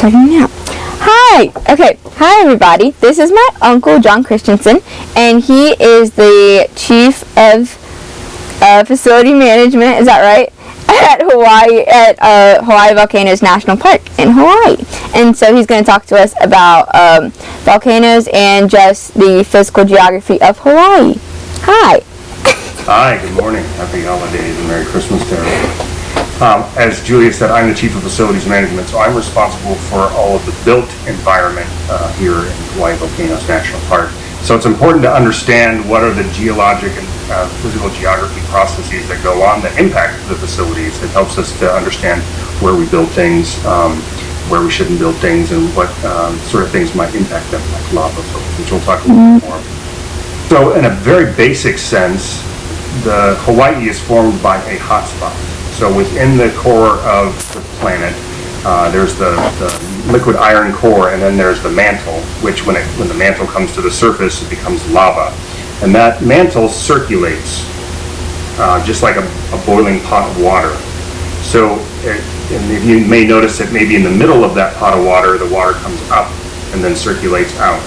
starting now. Hi! Okay, hi everybody. This is my uncle John Christensen, and he is the chief of facility management, is that right? At Hawaii Volcanoes National Park in Hawaii. And so he's going to talk to us about volcanoes and just the physical geography of Hawaii. Hi! Hi, good morning. Happy holidays and Merry Christmas to everyone. As Julia said, I'm the Chief of Facilities Management, so I'm responsible for all of the built environment here in Hawaii Volcanoes National Park. So it's important to understand what are the geologic and physical geography processes that go on that impact the facilities. It helps us to understand where we build things, where we shouldn't build things, and what sort of things might impact them, like lava flows, which we'll talk a little bit more. So in a very basic sense, the Hawaii is formed by a hotspot. So within the core of the planet, there's the liquid iron core, and then there's the mantle, which when the mantle comes to the surface, it becomes lava. And that mantle circulates, just like a boiling pot of water. So, and you may notice that maybe in the middle of that pot of water, the water comes up and then circulates out.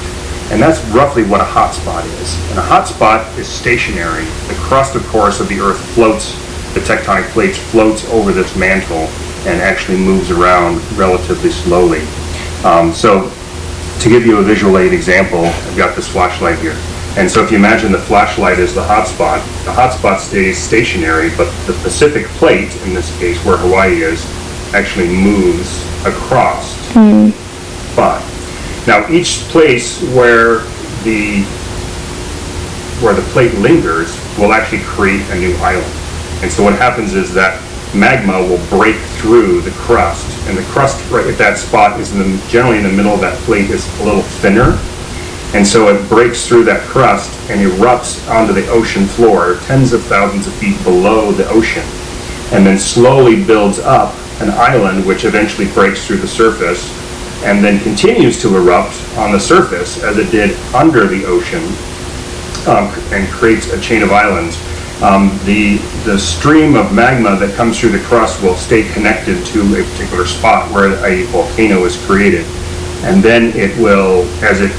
And that's roughly what a hot spot is. And a hot spot is stationary. The crust, of course, of the Earth floats, the tectonic plates floats over this mantle and actually moves around relatively slowly. So to give you a visual aid example, I've got this flashlight here. And so if you imagine the flashlight is the hot spot stays stationary, but the Pacific plate, in this case where Hawaii is, actually moves across the spot. Now each place where the plate lingers will actually create a new island. And so what happens is that magma will break through the crust, and the crust right at that spot is generally in the middle of that plate is a little thinner, and so it breaks through that crust and erupts onto the ocean floor, tens of thousands of feet below the ocean, and then slowly builds up an island which eventually breaks through the surface and then continues to erupt on the surface as it did under the ocean, and creates a chain of islands. The stream of magma that comes through the crust will stay connected to a particular spot where a volcano is created. And then it will, as it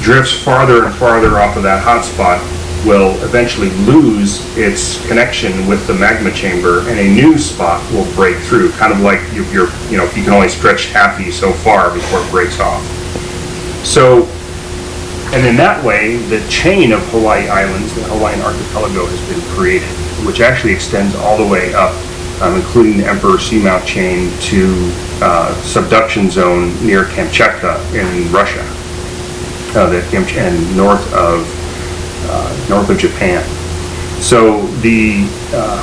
drifts farther and farther off of that hot spot, will eventually lose its connection with the magma chamber, and a new spot will break through, kind of like you can only stretch taffy so far before it breaks off. So, and in that way, the chain of Hawaii Islands, the Hawaiian archipelago, has been created, which actually extends all the way up, including the Emperor Seamount chain, to subduction zone near Kamchatka in Russia, and north of Japan. So the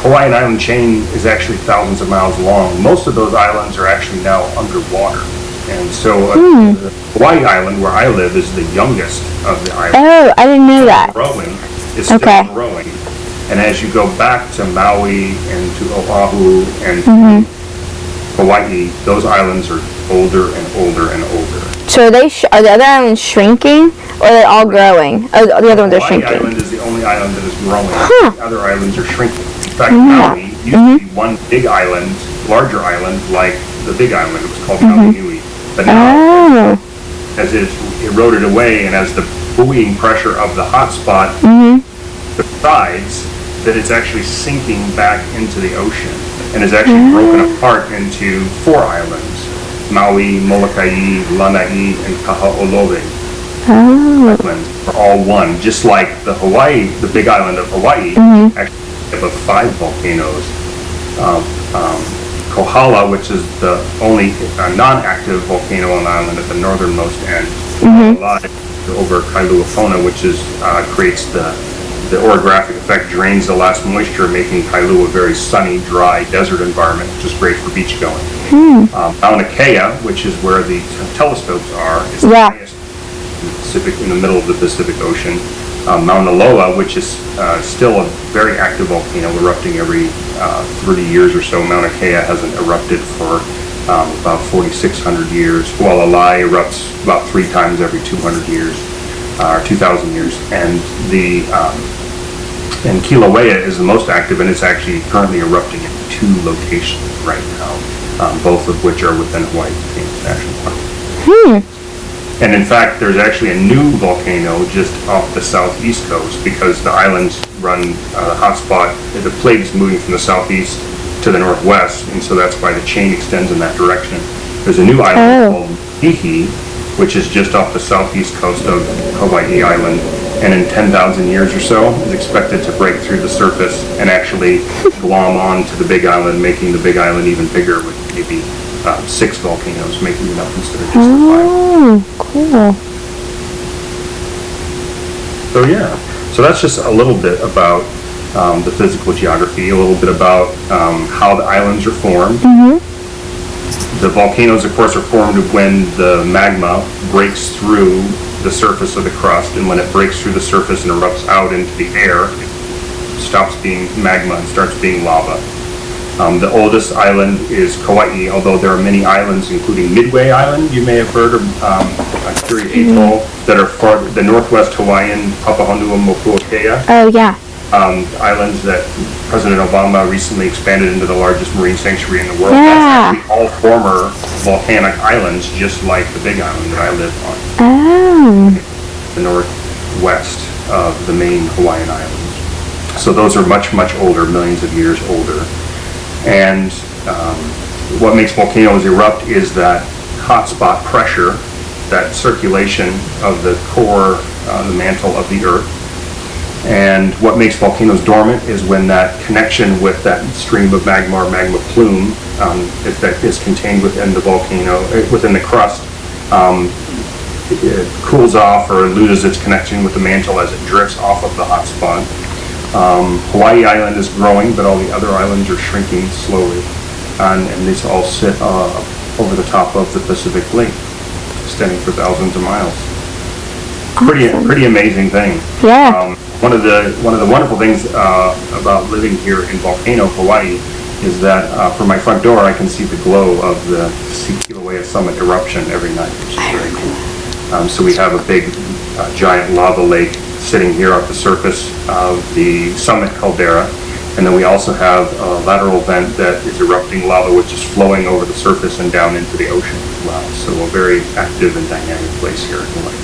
Hawaiian island chain is actually thousands of miles long. Most of those islands are actually now underwater. And so the Hawaii Island, where I live, is the youngest of the islands. Oh, I didn't know that. It's still growing. And as you go back to Maui and to Oahu and to Hawaii, those islands are older and older and older. So are the other islands shrinking, or are they all growing? Oh, the other ones are shrinking. Hawaii Island is the only island that is growing. The other islands are shrinking. In fact, Maui used to be one big island, larger island, like the Big Island. It was called Maui Nui. But now, as it eroded away and as the buoying pressure of the hot spot subsides, that it's actually sinking back into the ocean and is actually broken apart into 4 islands: Maui, Molokai, Lanai, and Kaha'olowe. Islands are all one, just like the Big Island of Hawaii, actually have 5 volcanoes. Kohala, which is the only non-active volcano on the island at the northernmost end, over Kailua-Kona, which creates the orographic effect, drains the last moisture, making Kailua a very sunny, dry desert environment, which is great for beach going. Mauna Kea, which is where the telescopes are, is the highest in the middle of the Pacific Ocean. Mauna Loa, which is still a very active volcano, erupting every 30 years or so. Mauna Kea hasn't erupted for about 4,600 years. Hualalai erupts about 3 times every 200 years, or 2,000 years. And Kilauea is the most active, and it's actually currently erupting in 2 locations right now, both of which are within Hawaii Volcanoes National Park. And in fact, there's actually a new volcano just off the southeast coast because the islands run hotspot. The plague's moving from the southeast to the northwest, and so that's why the chain extends in that direction. There's a new island called Hihi, which is just off the southeast coast of Hawaii Island, and in 10,000 years or so is expected to break through the surface and actually glom on to the Big Island, making the Big Island even bigger with maybe 6 volcanoes making it up instead of just the 5. Cool. So yeah, so that's just a little bit about the physical geography, a little bit about how the islands are formed. The volcanoes, of course, are formed when the magma breaks through the surface of the crust, and when it breaks through the surface and erupts out into the air, it stops being magma and starts being lava. The oldest island is Kauai, although there are many islands, including Midway Island, you may have heard of, Kuri Atoll, that are far, the northwest Hawaiian, Papahonu'o-Mokuakea. Oh, yeah. Islands that President Obama recently expanded into the largest marine sanctuary in the world. Yeah. That's actually all former volcanic islands, just like the Big Island that I live on, Oh. the northwest of the main Hawaiian islands. So those are much, much older, millions of years older. And what makes volcanoes erupt is that hotspot pressure, that circulation of the core, the mantle of the earth. And what makes volcanoes dormant is when that connection with that stream of magma or magma plume that is contained within the volcano, within the crust, it cools off or loses its connection with the mantle as it drifts off of the hotspot. Hawaii Island is growing, but all the other islands are shrinking slowly. And these all sit over the top of the Pacific Lake, extending for thousands of miles. Awesome. Pretty amazing thing. Yeah. One of the wonderful things about living here in Volcano, Hawaii, is that from my front door I can see the glow of the Kilauea Summit eruption every night, which is very cool. So we have a big, giant lava lake sitting here at the surface of the summit caldera, and then we also have a lateral vent that is erupting lava, which is flowing over the surface and down into the ocean as well. So a very active and dynamic place here in Hawaii.